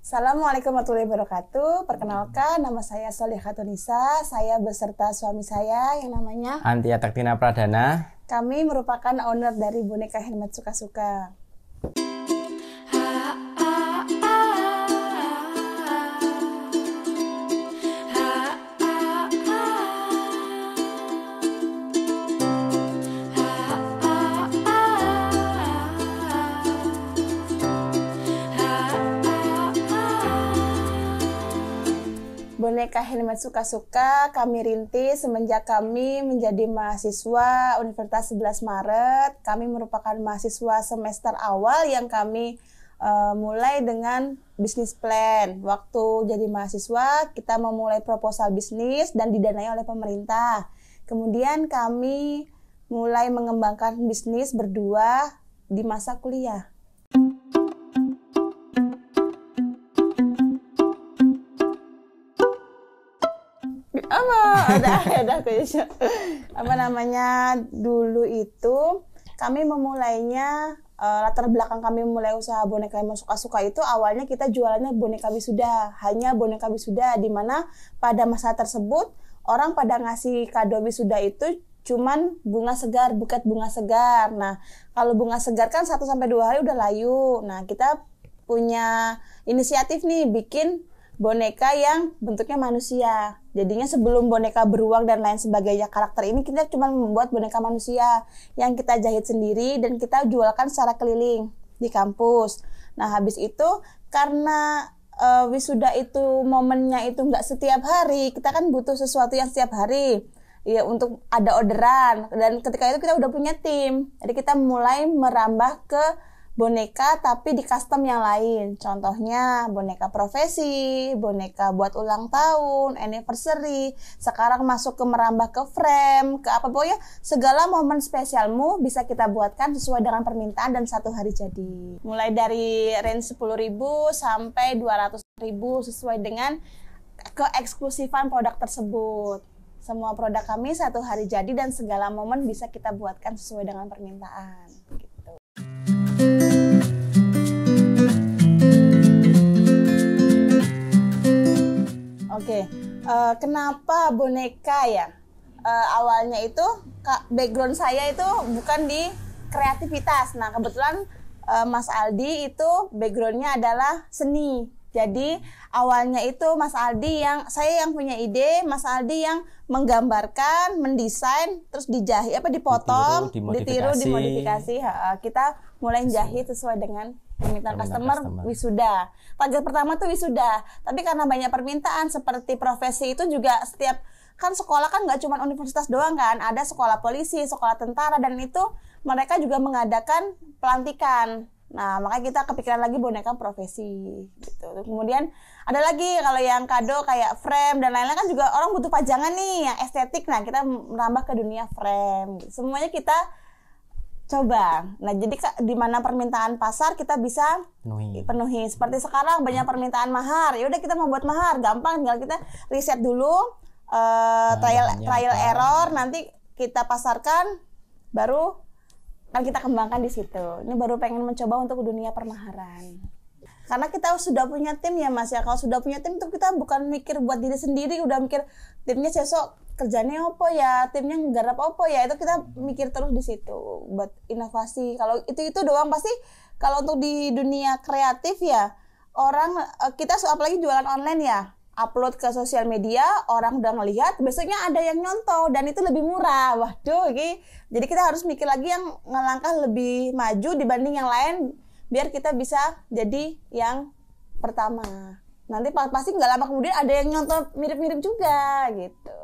Assalamualaikum warahmatullahi wabarakatuh. Perkenalkan, nama saya Solihah Tunisa. Saya beserta suami saya yang namanya Antia Taktina Pradana. Kami merupakan owner dari boneka handmade Suka-Suka. Boneka handmade Suka-Suka kami rintis semenjak kami menjadi mahasiswa Universitas 11 Maret. Kami merupakan mahasiswa semester awal yang kami mulai dengan bisnis plan. Waktu jadi mahasiswa, kita memulai proposal bisnis dan didanai oleh pemerintah. Kemudian kami mulai mengembangkan bisnis berdua di masa kuliah. Dulu itu kami memulainya, latar belakang kami memulai usaha boneka handmade Suka-Suka itu awalnya kita jualannya boneka wisuda, hanya boneka wisuda, di mana pada masa tersebut orang pada ngasih kado wisuda itu cuman bunga segar, buket bunga segar. Nah, kalau bunga segar kan 1-2 hari udah layu. Nah, kita punya inisiatif nih bikin boneka yang bentuknya manusia. Jadinya sebelum boneka beruang dan lain sebagainya karakter ini, kita cuma membuat boneka manusia yang kita jahit sendiri dan kita jualkan secara keliling di kampus. Nah, habis itu karena wisuda itu momennya itu nggak setiap hari, kita kan butuh sesuatu yang setiap hari ya untuk ada orderan. Dan ketika itu kita udah punya tim, jadi kita mulai merambah ke boneka tapi di custom yang lain. Contohnya boneka profesi, boneka buat ulang tahun, anniversary. Sekarang masuk ke merambah ke frame, ke apa pokoknya segala momen spesialmu bisa kita buatkan sesuai dengan permintaan dan 1 hari jadi. Mulai dari range 10.000 sampai 200.000 sesuai dengan keeksklusifan produk tersebut. Semua produk kami 1 hari jadi dan segala momen bisa kita buatkan sesuai dengan permintaan. Oke, kenapa boneka ya? Awalnya itu background saya itu bukan di kreativitas. Nah, kebetulan Mas Aldi itu backgroundnya adalah seni. Jadi awalnya itu Mas Aldi saya yang punya ide, Mas Aldi yang menggambarkan, mendesain, terus dijahit dipotong, ditiru, dimodifikasi. Kita mulai jahit sesuai dengan permintaan customer wisuda. Target pertama tuh wisuda. Tapi karena banyak permintaan seperti profesi itu juga setiap kan sekolah kan nggak cuma universitas doang kan, ada sekolah polisi, sekolah tentara, dan itu mereka juga mengadakan pelantikan. Nah, makanya kita kepikiran lagi boneka profesi gitu. Kemudian ada lagi kalau yang kado kayak frame dan lain-lain kan juga orang butuh pajangan nih yang estetik. Nah, kita merambah ke dunia frame. Semuanya kita coba. Nah, jadi di mana permintaan pasar kita bisa penuhi. Seperti sekarang banyak permintaan mahar. Ya udah kita mau buat mahar, gampang, tinggal kita riset dulu, trial error, nanti kita pasarkan, baru kan kita kembangkan di situ. Ini baru pengen mencoba untuk dunia permaharan. Karena kita sudah punya tim ya Mas ya. Kalau sudah punya tim itu kita bukan mikir buat diri sendiri, udah mikir timnya sesok kerjanya apa ya, timnya nggarap apa ya, itu kita mikir terus di situ buat inovasi. Kalau itu doang pasti kalau untuk di dunia kreatif ya orang kita apalagi jualan online ya, upload ke sosial media, orang udah ngelihat, besoknya ada yang nyontoh dan itu lebih murah. Waduh, jadi kita harus mikir lagi yang ngelangkah lebih maju dibanding yang lain biar kita bisa jadi yang pertama. Nanti pasti nggak lama kemudian ada yang nyontoh mirip-mirip juga gitu.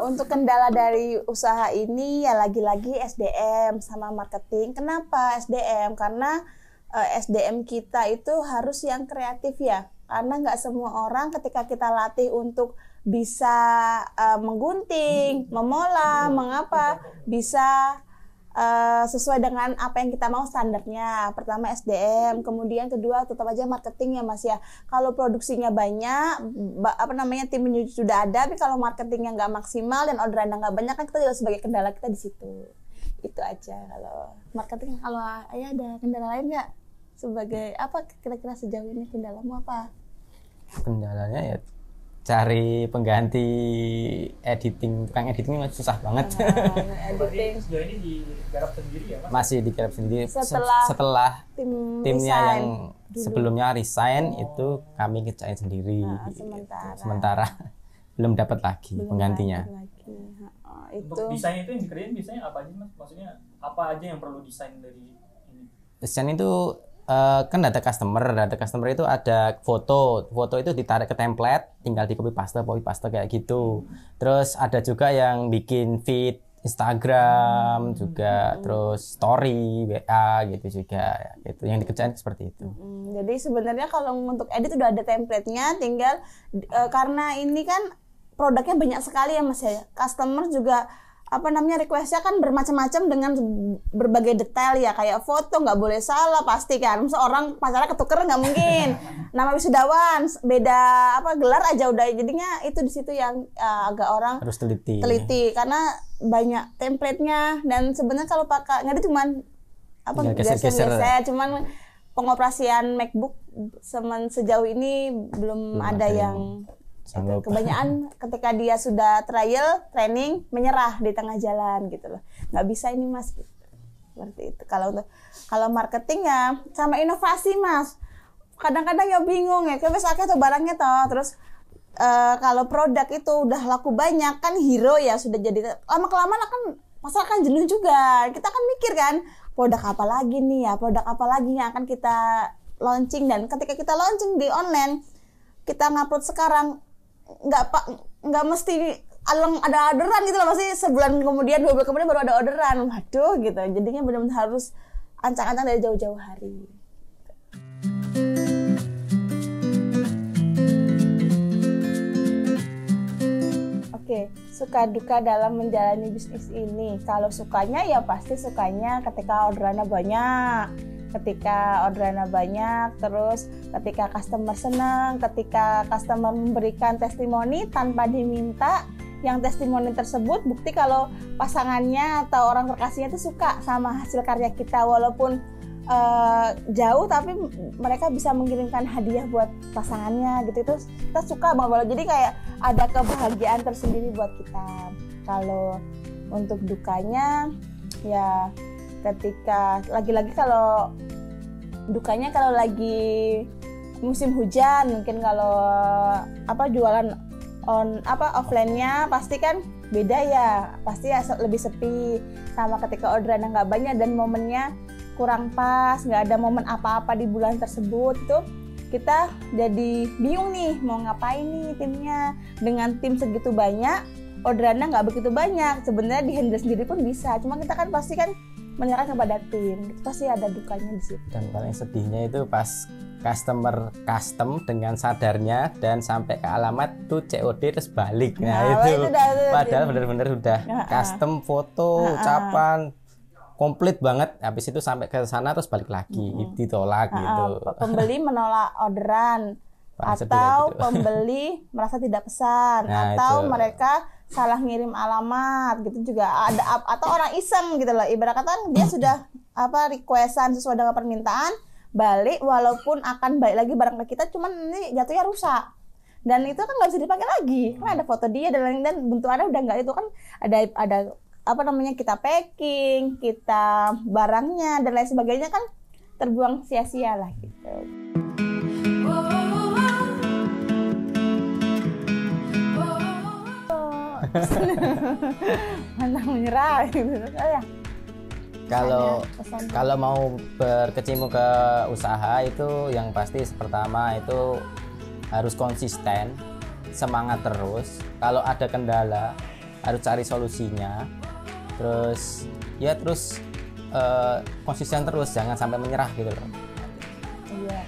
Untuk kendala dari usaha ini ya lagi-lagi SDM sama marketing. Kenapa SDM? Karena SDM kita itu harus yang kreatif ya. Karena nggak semua orang ketika kita latih untuk bisa menggunting, memola, mengapa, bisa sesuai dengan apa yang kita mau standarnya. Pertama SDM, kemudian kedua tetap aja marketing ya Mas ya. Kalau produksinya banyak, timnya sudah ada, tapi kalau marketingnya nggak maksimal dan orderannya nggak banyak kan kita juga sebagai kendala kita di situ. Itu aja kalau marketing. Kalau Ayah ada kendala lain nggak? Sebagai apa kira-kira sejauh ini kendalamu apa? Kendalanya ya cari pengganti editing, tukang editing masih susah banget. Editing. Sejauh ini digarap sendiri ya Mas? Masih digarap sendiri. Setelah timnya resign yang dulu. sebelumnya resign itu kami kerjain sendiri. Sementara belum dapat lagi penggantinya. Untuk desain itu yang dikerjain biasanya apa aja Mas? Maksudnya apa aja yang perlu desain dari ini? Desain itu kan data customer itu ada foto itu ditarik ke template, tinggal di copy paste kayak gitu. Terus ada juga yang bikin feed Instagram juga, terus story WA gitu juga, gitu yang dikerjain seperti itu. Jadi sebenarnya kalau untuk edit udah ada template-nya, tinggal karena ini kan produknya banyak sekali ya Mas ya. Customer juga request-nya kan bermacam-macam dengan berbagai detail ya, kayak foto nggak boleh salah pasti kan. Seorang pacarnya ketuker nggak mungkin. Nama wisudawan beda gelar aja udah, jadinya itu di situ yang agak orang harus teliti karena banyak template-nya. Dan sebenarnya kalau pakai ngedit cuman geser-geser, cuman pengoperasian MacBook sejauh ini belum ada yang kebanyakan ketika dia sudah trial training menyerah di tengah jalan gitu loh, nggak bisa ini Mas gitu. Seperti itu. Kalau marketing ya sama inovasi Mas, kadang-kadang ya bingung ya kayak tuh barangnya toh, terus kalau produk itu udah laku banyak kan hero ya sudah jadi lama-kelamaan kan pasar kan jenuh juga, kita kan mikir kan produk apa lagi nih yang akan kita launching. Dan ketika kita launching di online, kita ngupload sekarang nggak mesti ada orderan gitu loh, masih sebulan kemudian 2 bulan kemudian baru ada orderan. Waduh gitu, jadinya benar-benar harus ancang-ancang dari jauh-jauh hari. Oke, suka duka dalam menjalani bisnis ini. Kalau sukanya ya pasti sukanya ketika orderannya banyak. Terus ketika customer senang, ketika customer memberikan testimoni tanpa diminta, yang testimoni tersebut bukti kalau pasangannya atau orang terkasihnya itu suka sama hasil karya kita, walaupun jauh tapi mereka bisa mengirimkan hadiah buat pasangannya gitu, itu kita suka banget. Jadi kayak ada kebahagiaan tersendiri buat kita. Kalau untuk dukanya ya ketika lagi-lagi kalau dukanya kalau lagi musim hujan, mungkin kalau jualan offline-nya pasti kan beda ya, pasti ya lebih sepi. Sama ketika orderan nggak banyak dan momennya kurang pas, nggak ada momen apa-apa di bulan tersebut, itu kita jadi bingung nih mau ngapain nih timnya. Dengan tim segitu banyak, orderannya nggak begitu banyak, sebenarnya di handle sendiri pun bisa, cuma kita kan pasti kan menyerahkan kepada tim, itu pasti ada dukanya di situ. Dan paling sedihnya itu pas customer custom dengan sadarnya dan sampai ke alamat tuh COD terus balik. Nah itu padahal benar-benar udah custom foto, ucapan komplit banget, habis itu sampai ke sana terus balik lagi ditolak gitu. Pembeli menolak orderan, atau pembeli merasa tidak pesan, atau mereka salah ngirim alamat gitu juga ada, atau orang iseng gitu loh, ibarat kata dia sudah requestan sesuai dengan permintaan, balik walaupun akan balik lagi barang ke kita, cuman ini jatuhnya rusak dan itu kan nggak bisa dipakai lagi kan ada foto dia dan bentukannya udah nggak, itu kan ada kita packing, kita barangnya dan lain sebagainya kan terbuang sia-sia lah gitu. Mantap menyerah gitu ya. Kalau mau berkecimpung ke usaha itu yang pasti pertama itu harus konsisten, semangat terus. Kalau ada kendala harus cari solusinya. Terus konsisten terus, jangan sampai menyerah gitu loh. Iya.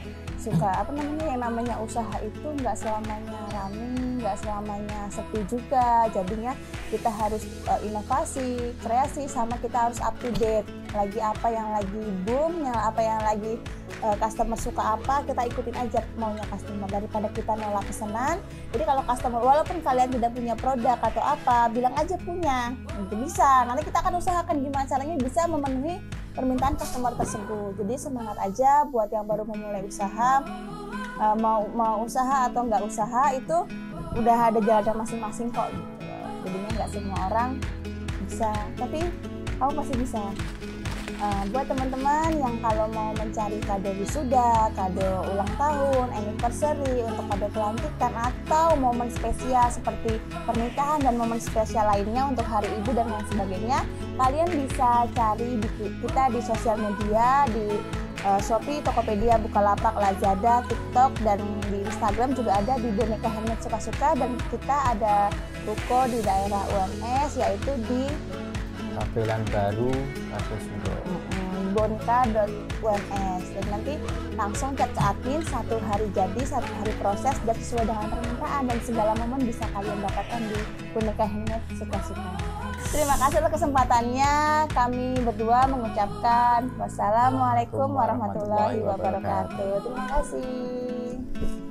Suka yang namanya usaha itu nggak selamanya rame, nggak selamanya sepi juga, jadinya kita harus inovasi, kreasi, sama kita harus up to date. Lagi apa yang lagi boom, apa yang lagi customer suka apa, kita ikutin aja maunya customer daripada kita nolak pesanan. Jadi kalau customer, walaupun kalian tidak punya produk atau apa, bilang aja punya, itu bisa. Nanti kita akan usahakan gimana caranya bisa memenuhi permintaan customer tersebut. Jadi semangat aja buat yang baru memulai usaha, mau usaha atau nggak usaha itu udah ada jalan masing-masing kok. Jadinya nggak semua orang bisa, tapi kamu pasti bisa. Buat teman-teman yang kalau mau mencari kado wisuda, kado ulang tahun, anniversary, untuk kado pelantikan atau momen spesial seperti pernikahan dan momen spesial lainnya untuk hari ibu dan lain sebagainya, kalian bisa cari kita di sosial media, di Shopee, Tokopedia, Bukalapak, Lazada, TikTok, dan di Instagram juga ada di Boneka Handmade Suka-Suka, dan kita ada ruko di daerah UMS yaitu di Kapelan Baru kasus boneka.ums, dan nanti langsung chat ke admin, 1 hari jadi, 1 hari proses, dan sesuai dengan permintaan, dan segala momen bisa kalian dapatkan di Boneka Handmade Suka-Suka. Terima kasih atas kesempatannya. Kami berdua mengucapkan wassalamualaikum warahmatullahi wabarakatuh. Terima kasih.